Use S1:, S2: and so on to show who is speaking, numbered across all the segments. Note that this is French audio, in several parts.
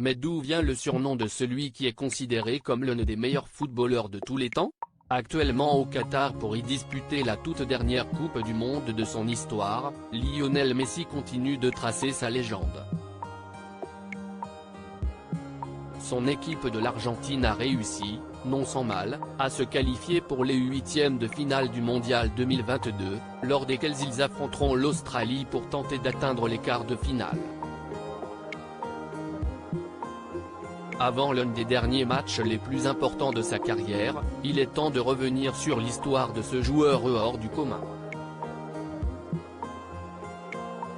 S1: Mais d'où vient le surnom de celui qui est considéré comme l'un des meilleurs footballeurs de tous les temps ? Actuellement au Qatar pour y disputer la toute dernière Coupe du Monde de son histoire, Lionel Messi continue de tracer sa légende. Son équipe de l'Argentine a réussi, non sans mal, à se qualifier pour les huitièmes de finale du Mondial 2022, lors desquels ils affronteront l'Australie pour tenter d'atteindre les quarts de finale. Avant l'un des derniers matchs les plus importants de sa carrière, il est temps de revenir sur l'histoire de ce joueur hors du commun.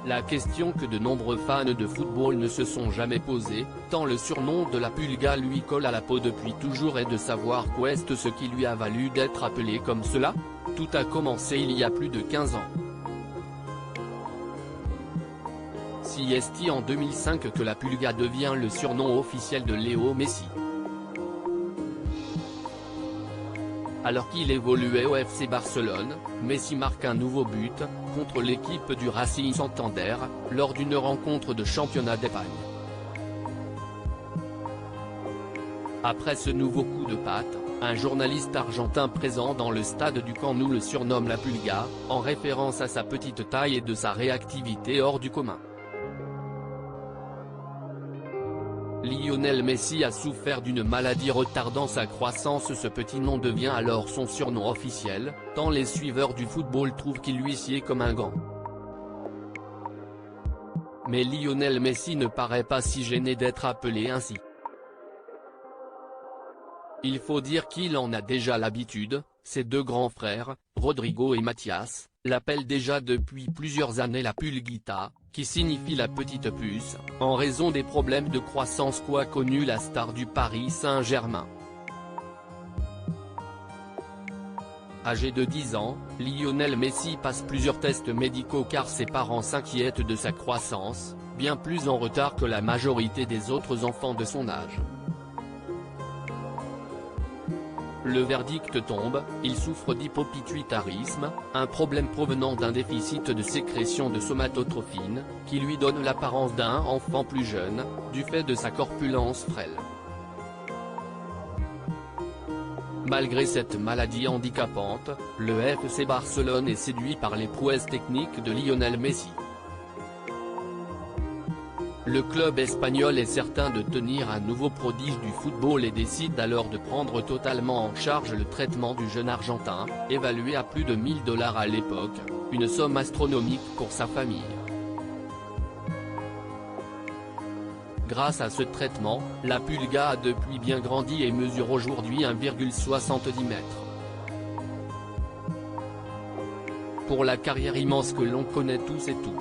S1: La question que de nombreux fans de football ne se sont jamais posée, tant le surnom de la Pulga lui colle à la peau depuis toujours, est de savoir qu'est ce qui lui a valu d'être appelé comme cela. Tout a commencé il y a plus de 15 ans. Si est en 2005 que la Pulga devient le surnom officiel de Léo Messi. Alors qu'il évoluait au FC Barcelone, Messi marque un nouveau but, contre l'équipe du Racing Santander, lors d'une rencontre de championnat d'Espagne. Après ce nouveau coup de patte, un journaliste argentin présent dans le stade du Camp Nou le surnomme la Pulga, en référence à sa petite taille et de sa réactivité hors du commun. Lionel Messi a souffert d'une maladie retardant sa croissance. Ce petit nom devient alors son surnom officiel, tant les suiveurs du football trouvent qu'il lui sied comme un gant. Mais Lionel Messi ne paraît pas si gêné d'être appelé ainsi. Il faut dire qu'il en a déjà l'habitude, ses deux grands frères, Rodrigo et Mathias, l'appellent déjà depuis plusieurs années la Pulguita, qui signifie la petite puce, en raison des problèmes de croissance qu'a connu la star du Paris Saint-Germain. Âgé de 10 ans, Lionel Messi passe plusieurs tests médicaux car ses parents s'inquiètent de sa croissance, bien plus en retard que la majorité des autres enfants de son âge. Le verdict tombe, il souffre d'hypopituitarisme, un problème provenant d'un déficit de sécrétion de somatotrophine, qui lui donne l'apparence d'un enfant plus jeune, du fait de sa corpulence frêle. Malgré cette maladie handicapante, le FC Barcelone est séduit par les prouesses techniques de Lionel Messi. Le club espagnol est certain de tenir un nouveau prodige du football et décide alors de prendre totalement en charge le traitement du jeune Argentin, évalué à plus de 1000 $ à l'époque, une somme astronomique pour sa famille. Grâce à ce traitement, la Pulga a depuis bien grandi et mesure aujourd'hui 1,70 m. Pour la carrière immense que l'on connaît tous et toutes.